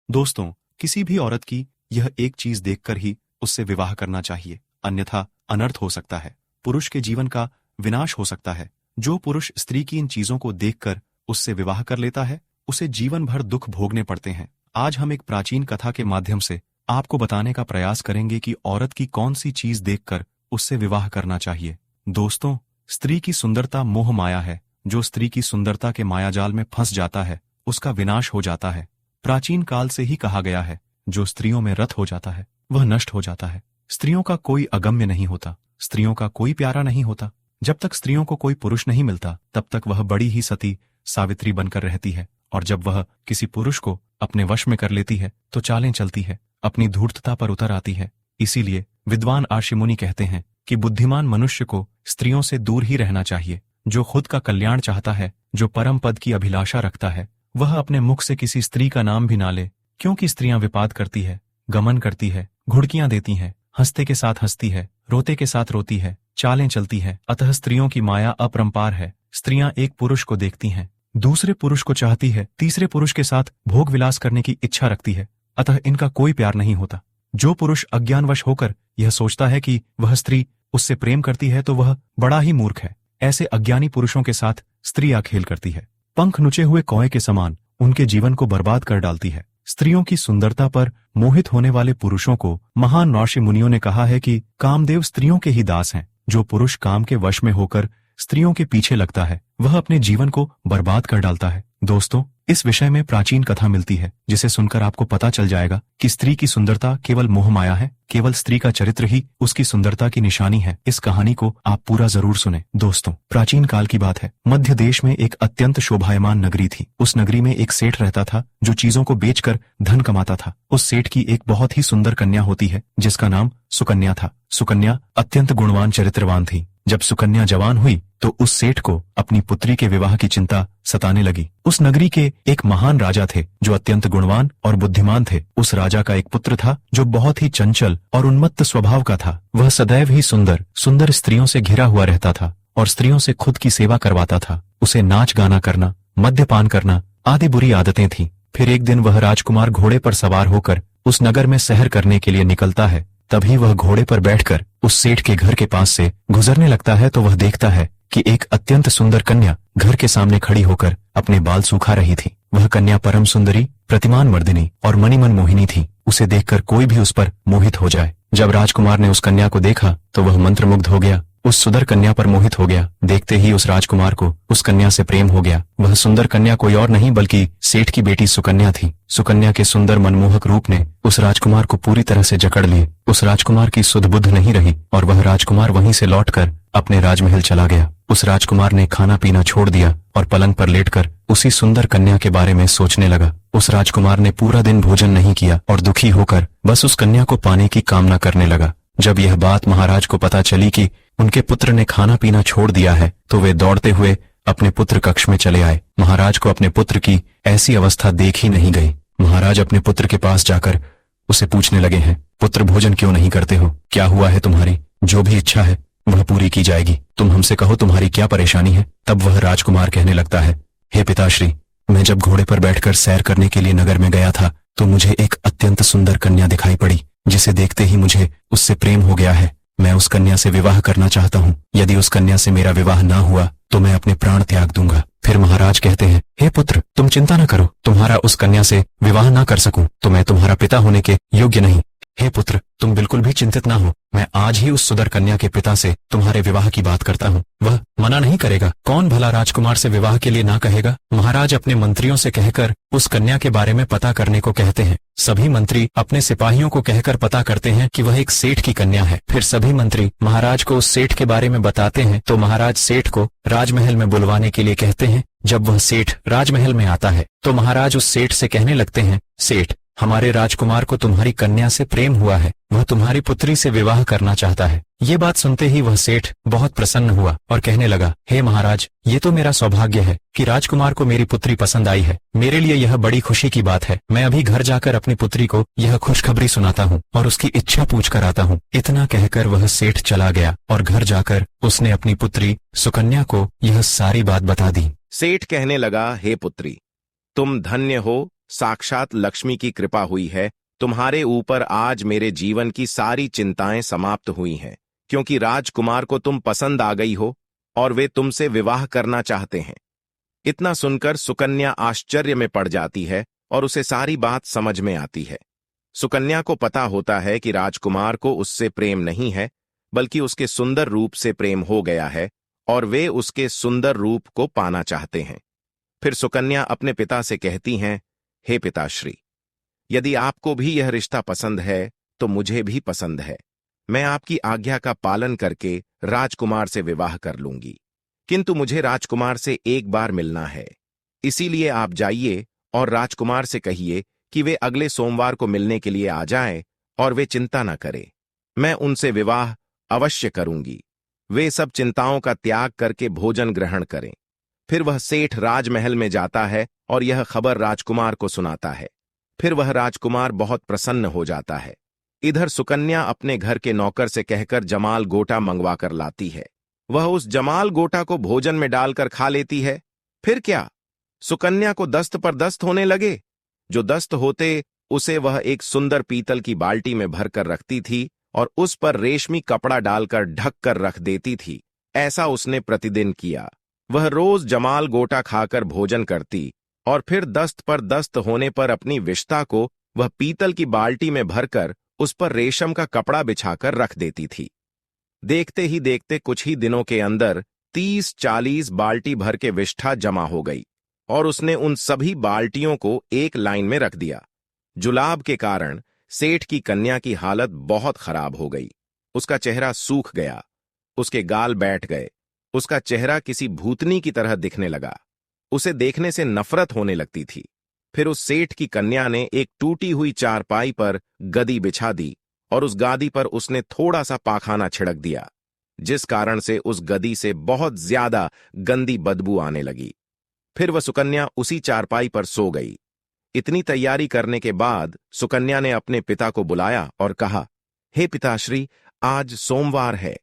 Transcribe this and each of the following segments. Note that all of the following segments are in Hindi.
दोस्तों, किसी भी औरत की यह एक चीज देखकर ही उससे विवाह करना चाहिए, अन्यथा अनर्थ हो सकता है, पुरुष के जीवन का विनाश हो सकता है। जो पुरुष स्त्री की इन चीजों को देखकर उससे विवाह कर लेता है, उसे जीवन भर दुख भोगने पड़ते हैं। आज हम एक प्राचीन कथा के माध्यम से आपको बताने का प्रयास करेंगे कि औरत की कौन सी चीज देखकर उससे विवाह करना चाहिए। दोस्तों, स्त्री की सुंदरता मोह माया है। जो स्त्री की सुंदरता के मायाजाल में फंस जाता है, उसका विनाश हो जाता है। प्राचीन काल से ही कहा गया है, जो स्त्रियों में रत हो जाता है वह नष्ट हो जाता है। स्त्रियों का कोई अगम्य नहीं होता, स्त्रियों का कोई प्यारा नहीं होता। जब तक स्त्रियों को कोई पुरुष नहीं मिलता, तब तक वह बड़ी ही सती सावित्री बनकर रहती है, और जब वह किसी पुरुष को अपने वश में कर लेती है तो चालें चलती है, अपनी धूर्तता पर उतर आती है। इसीलिए विद्वान आर्षमुनि कहते हैं कि बुद्धिमान मनुष्य को स्त्रियों से दूर ही रहना चाहिए। जो खुद का कल्याण चाहता है, जो परम पद की अभिलाषा रखता है, वह अपने मुख से किसी स्त्री का नाम भी ना ले, क्योंकि स्त्रियां विपाद करती है, गमन करती है, घुड़कियां देती हैं, हंसते के साथ हंसती है, रोते के साथ रोती है, चालें चलती है। अतः स्त्रियों की माया अपरंपार है। स्त्रियां एक पुरुष को देखती हैं, दूसरे पुरुष को चाहती है, तीसरे पुरुष के साथ भोग विलास करने की इच्छा रखती है, अतः इनका कोई प्यार नहीं होता। जो पुरुष अज्ञानवश होकर यह सोचता है कि वह स्त्री उससे प्रेम करती है, तो वह बड़ा ही मूर्ख है। ऐसे अज्ञानी पुरुषों के साथ स्त्रियां खेल करती है, पंख नुचे हुए कौए के समान उनके जीवन को बर्बाद कर डालती है। स्त्रियों की सुंदरता पर मोहित होने वाले पुरुषों को महान ऋषि मुनियों ने कहा है कि कामदेव स्त्रियों के ही दास हैं। जो पुरुष काम के वश में होकर स्त्रियों के पीछे लगता है, वह अपने जीवन को बर्बाद कर डालता है। दोस्तों, इस विषय में प्राचीन कथा मिलती है, जिसे सुनकर आपको पता चल जाएगा कि स्त्री की सुंदरता केवल मोह माया है, केवल स्त्री का चरित्र ही उसकी सुंदरता की निशानी है। इस कहानी को आप पूरा जरूर सुने। दोस्तों, प्राचीन काल की बात है। मध्य देश में एक अत्यंत शोभायमान नगरी थी। उस नगरी में एक सेठ रहता था, जो चीजों को बेचकर धन कमाता था। उस सेठ की एक बहुत ही सुंदर कन्या होती है, जिसका नाम सुकन्या था। सुकन्या अत्यंत गुणवान चरित्रवान थी। जब सुकन्या जवान हुई तो उस सेठ को अपनी पुत्री के विवाह की चिंता सताने लगी। उस नगरी के एक महान राजा थे, जो अत्यंत गुणवान और बुद्धिमान थे। उस राजा का एक पुत्र था, जो बहुत ही चंचल और उन्मत्त स्वभाव का था। वह सदैव ही सुंदर सुंदर स्त्रियों से घिरा हुआ रहता था और स्त्रियों से खुद की सेवा करवाता था। उसे नाच गाना करना, मद्यपान करना आदि बुरी आदतें थीं। फिर एक दिन वह राजकुमार घोड़े पर सवार होकर उस नगर में सैर करने के लिए निकलता है। तभी वह घोड़े पर बैठकर उस सेठ के घर के पास से गुजरने लगता है, तो वह देखता है कि एक अत्यंत सुंदर कन्या घर के सामने खड़ी होकर अपने बाल सूखा रही थी। वह कन्या परम सुंदरी, प्रतिमान मर्दिनी और मणिमन मोहिनी थी। उसे देखकर कोई भी उस पर मोहित हो जाए। जब राजकुमार ने उस कन्या को देखा तो वह मंत्रमुग्ध हो गया, उस सुंदर कन्या पर मोहित हो गया। देखते ही उस राजकुमार को उस कन्या से प्रेम हो गया। वह सुंदर कन्या कोई और नहीं बल्कि सेठ की बेटी सुकन्या थी। सुकन्या के सुंदर मनमोहक रूप ने उस राजकुमार को पूरी तरह से जकड़ लिए। उस राजकुमार की सुध बुध नहीं रही और वह राजकुमार वहीं से लौटकर अपने राजमहल चला गया। उस राजकुमार ने खाना पीना छोड़ दिया और पलंग पर लेटकर उसी सुंदर कन्या के बारे में सोचने लगा। उस राजकुमार ने पूरा दिन भोजन नहीं किया और दुखी होकर बस उस कन्या को पाने की कामना करने लगा। जब यह बात महाराज को पता चली कि उनके पुत्र ने खाना पीना छोड़ दिया है, तो वे दौड़ते हुए अपने पुत्र कक्ष में चले आए। महाराज को अपने पुत्र की ऐसी अवस्था देख ही नहीं गई। महाराज अपने पुत्र के पास जाकर उसे पूछने लगे हैं, पुत्र भोजन क्यों नहीं करते हो? क्या हुआ है तुम्हारी? जो भी इच्छा है वह पूरी की जाएगी। तुम हमसे कहो तुम्हारी क्या परेशानी है? तब वह राजकुमार कहने लगता है, हे पिताश्री, मैं जब घोड़े पर बैठकर सैर करने के लिए नगर में गया था, तो मुझे एक अत्यंत सुंदर कन्या दिखाई पड़ी, जिसे देखते ही मुझे उससे प्रेम हो गया है। मैं उस कन्या से विवाह करना चाहता हूँ। यदि उस कन्या से मेरा विवाह ना हुआ तो मैं अपने प्राण त्याग दूंगा। फिर महाराज कहते हैं, हे पुत्र, तुम चिंता न करो। तुम्हारा उस कन्या से विवाह ना कर सकूं तो मैं तुम्हारा पिता होने के योग्य नहीं। हे पुत्र, तुम बिल्कुल भी चिंतित ना हो। मैं आज ही उस सुंदर कन्या के पिता से तुम्हारे विवाह की बात करता हूँ। वह मना नहीं करेगा। कौन भला राजकुमार से विवाह के लिए ना कहेगा? महाराज अपने मंत्रियों से कहकर उस कन्या के बारे में पता करने को कहते हैं। सभी मंत्री अपने सिपाहियों को कहकर पता करते हैं कि वह एक सेठ की कन्या है। फिर सभी मंत्री महाराज को उस सेठ के बारे में बताते हैं, तो महाराज सेठ को राजमहल में बुलवाने के लिए कहते हैं। जब वह सेठ राजमहल में आता है तो महाराज उस सेठ से कहने लगते हैं, सेठ, हमारे राजकुमार को तुम्हारी कन्या से प्रेम हुआ है, वह तुम्हारी पुत्री से विवाह करना चाहता है। ये बात सुनते ही वह सेठ बहुत प्रसन्न हुआ और कहने लगा, हे महाराज, ये तो मेरा सौभाग्य है कि राजकुमार को मेरी पुत्री पसंद आई है। मेरे लिए यह बड़ी खुशी की बात है। मैं अभी घर जाकर अपनी पुत्री को यह खुशखबरी सुनाता हूँ और उसकी इच्छा पूछ कर आता हूँ। इतना कहकर वह सेठ चला गया और घर जाकर उसने अपनी पुत्री सुकन्या को यह सारी बात बता दी। सेठ कहने लगा, हे पुत्री, तुम धन्य हो साक्षात लक्ष्मी की कृपा हुई है। तुम्हारे ऊपर आज मेरे जीवन की सारी चिंताएं समाप्त हुई हैं, क्योंकि राजकुमार को तुम पसंद आ गई हो और वे तुमसे विवाह करना चाहते हैं। इतना सुनकर सुकन्या आश्चर्य में पड़ जाती है और उसे सारी बात समझ में आती है। सुकन्या को पता होता है कि राजकुमार को उससे प्रेम नहीं है, बल्कि उसके सुंदर रूप से प्रेम हो गया है और वे उसके सुंदर रूप को पाना चाहते हैं। फिर सुकन्या अपने पिता से कहती हैं, हे पिताश्री, यदि आपको भी यह रिश्ता पसंद है तो मुझे भी पसंद है। मैं आपकी आज्ञा का पालन करके राजकुमार से विवाह कर लूंगी, किंतु मुझे राजकुमार से एक बार मिलना है। इसीलिए आप जाइए और राजकुमार से कहिए कि वे अगले सोमवार को मिलने के लिए आ जाएं और वे चिंता न करें। मैं उनसे विवाह अवश्य करूंगी। वे सब चिंताओं का त्याग करके भोजन ग्रहण करें। फिर वह सेठ राजमहल में जाता है और यह खबर राजकुमार को सुनाता है। फिर वह राजकुमार बहुत प्रसन्न हो जाता है। इधर सुकन्या अपने घर के नौकर से कहकर जमाल गोटा मंगवा कर लाती है। वह उस जमाल गोटा को भोजन में डालकर खा लेती है। फिर क्या, सुकन्या को दस्त पर दस्त होने लगे। जो दस्त होते उसे वह एक सुंदर पीतल की बाल्टी में भरकर रखती थी और उस पर रेशमी कपड़ा डालकर ढक कर रख देती थी। ऐसा उसने प्रतिदिन किया। वह रोज जमाल गोटा खाकर भोजन करती और फिर दस्त पर दस्त होने पर अपनी विष्ठा को वह पीतल की बाल्टी में भरकर उस पर रेशम का कपड़ा बिछाकर रख देती थी। देखते ही देखते कुछ ही दिनों के अंदर 30-40 बाल्टी भर के विष्ठा जमा हो गई और उसने उन सभी बाल्टियों को एक लाइन में रख दिया। जुलाब के कारण सेठ की कन्या की हालत बहुत खराब हो गई। उसका चेहरा सूख गया, उसके गाल बैठ गए, उसका चेहरा किसी भूतनी की तरह दिखने लगा। उसे देखने से नफरत होने लगती थी। फिर उस सेठ की कन्या ने एक टूटी हुई चारपाई पर गदी बिछा दी और उस गादी पर उसने थोड़ा सा पाखाना छिड़क दिया, जिस कारण से उस गदी से बहुत ज्यादा गंदी बदबू आने लगी। फिर वह सुकन्या उसी चारपाई पर सो गई। इतनी तैयारी करने के बाद सुकन्या ने अपने पिता को बुलाया और कहा, हे पिताश्री, आज सोमवार है।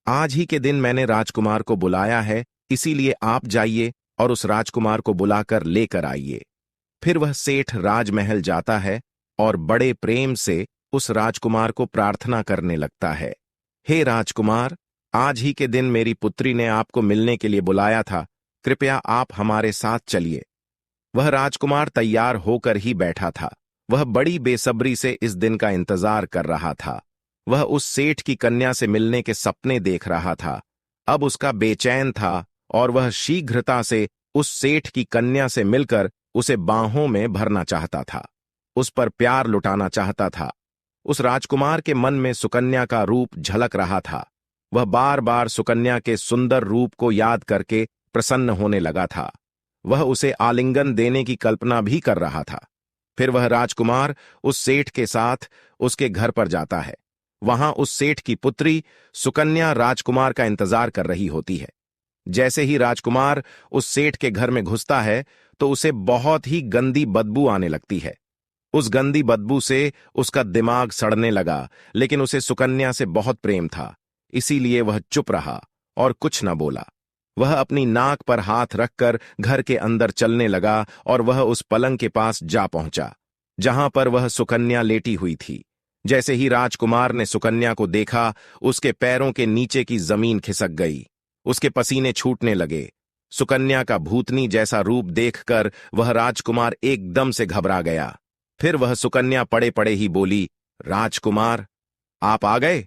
आज ही के दिन मैंने राजकुमार को बुलाया है, इसीलिए आप जाइए और उस राजकुमार को बुलाकर लेकर आइए। फिर वह सेठ राजमहल जाता है और बड़े प्रेम से उस राजकुमार को प्रार्थना करने लगता है, हे राजकुमार, आज ही के दिन मेरी पुत्री ने आपको मिलने के लिए बुलाया था, कृपया आप हमारे साथ चलिए। वह राजकुमार तैयार होकर ही बैठा था। वह बड़ी बेसब्री से इस दिन का इंतजार कर रहा था। वह उस सेठ की कन्या से मिलने के सपने देख रहा था। अब उसका बेचैन था और वह शीघ्रता से उस सेठ की कन्या से मिलकर उसे बाहों में भरना चाहता था, उस पर प्यार लुटाना चाहता था। उस राजकुमार के मन में सुकन्या का रूप झलक रहा था। वह बार बार सुकन्या के सुंदर रूप को याद करके प्रसन्न होने लगा था। वह उसे आलिंगन देने की कल्पना भी कर रहा था। फिर वह राजकुमार उस सेठ के साथ उसके घर पर जाता है। वहां उस सेठ की पुत्री सुकन्या राजकुमार का इंतजार कर रही होती है। जैसे ही राजकुमार उस सेठ के घर में घुसता है तो उसे बहुत ही गंदी बदबू आने लगती है। उस गंदी बदबू से उसका दिमाग सड़ने लगा, लेकिन उसे सुकन्या से बहुत प्रेम था, इसीलिए वह चुप रहा और कुछ न बोला। वह अपनी नाक पर हाथ रखकर घर के अंदर चलने लगा और वह उस पलंग के पास जा पहुंचा जहां पर वह सुकन्या लेटी हुई थी। जैसे ही राजकुमार ने सुकन्या को देखा, उसके पैरों के नीचे की जमीन खिसक गई, उसके पसीने छूटने लगे। सुकन्या का भूतनी जैसा रूप देखकर वह राजकुमार एकदम से घबरा गया। फिर वह सुकन्या पड़े पड़े ही बोली, राजकुमार, आप आ गए?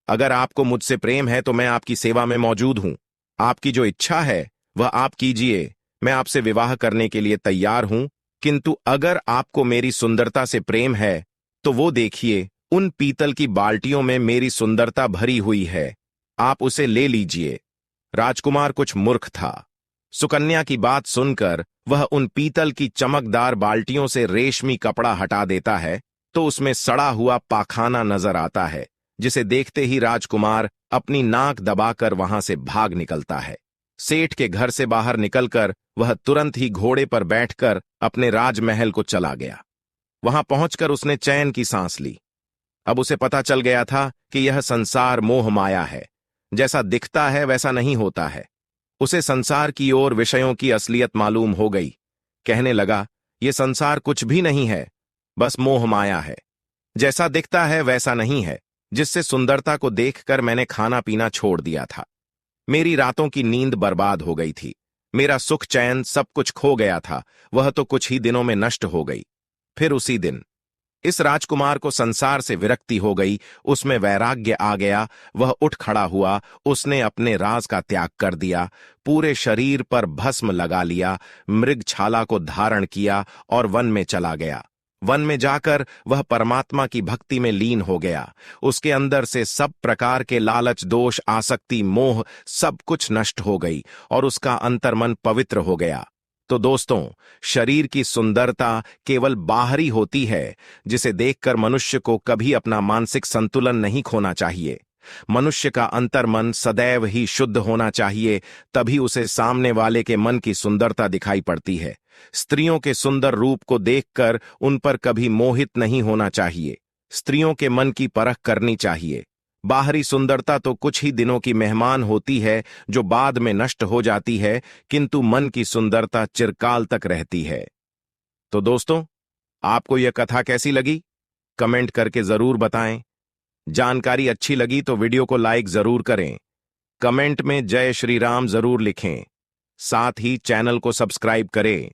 अगर आपको मुझसे प्रेम है तो मैं आपकी सेवा में मौजूद हूं। आपकी जो इच्छा है वह आप कीजिए। मैं आपसे विवाह करने के लिए तैयार हूं, किंतु अगर आपको मेरी सुंदरता से प्रेम है तो वो देखिए, उन पीतल की बाल्टियों में मेरी सुंदरता भरी हुई है, आप उसे ले लीजिए। राजकुमार कुछ मूर्ख था। सुकन्या की बात सुनकर वह उन पीतल की चमकदार बाल्टियों से रेशमी कपड़ा हटा देता है तो उसमें सड़ा हुआ पाखाना नजर आता है, जिसे देखते ही राजकुमार अपनी नाक दबाकर वहां से भाग निकलता है। सेठ के घर से बाहर निकलकर वह तुरंत ही घोड़े पर बैठकर अपने राजमहल को चला गया। वहां पहुंचकर उसने चैन की सांस ली। अब उसे पता चल गया था कि यह संसार मोह माया है, जैसा दिखता है वैसा नहीं होता है। उसे संसार की ओर विषयों की असलियत मालूम हो गई। कहने लगा, ये संसार कुछ भी नहीं है, बस मोह माया है। जैसा दिखता है वैसा नहीं है, जिससे सुंदरता को देखकर मैंने खाना पीना छोड़ दिया था। मेरी रातों की नींद बर्बाद हो गई थी। मेरा सुख चैन सब कुछ खो गया था, वह तो कुछ ही दिनों में नष्ट हो गई। फिर उसी दिन इस राजकुमार को संसार से विरक्ति हो गई, उसमें वैराग्य आ गया। वह उठ खड़ा हुआ, उसने अपने राज का त्याग कर दिया, पूरे शरीर पर भस्म लगा लिया, मृगछाला को धारण किया और वन में चला गया। वन में जाकर वह परमात्मा की भक्ति में लीन हो गया। उसके अंदर से सब प्रकार के लालच, दोष, आसक्ति, मोह सब कुछ नष्ट हो गई और उसका अंतर्मन पवित्र हो गया। तो दोस्तों, शरीर की सुंदरता केवल बाहरी होती है, जिसे देखकर मनुष्य को कभी अपना मानसिक संतुलन नहीं खोना चाहिए। मनुष्य का अंतर्मन सदैव ही शुद्ध होना चाहिए, तभी उसे सामने वाले के मन की सुंदरता दिखाई पड़ती है। स्त्रियों के सुंदर रूप को देखकर उन पर कभी मोहित नहीं होना चाहिए। स्त्रियों के मन की परख करनी चाहिए। बाहरी सुंदरता तो कुछ ही दिनों की मेहमान होती है, जो बाद में नष्ट हो जाती है, किंतु मन की सुंदरता चिरकाल तक रहती है। तो दोस्तों, आपको यह कथा कैसी लगी? कमेंट करके जरूर बताएं। जानकारी अच्छी लगी तो वीडियो को लाइक जरूर करें। कमेंट में जय श्री राम जरूर लिखें। साथ ही चैनल को सब्सक्राइब करें।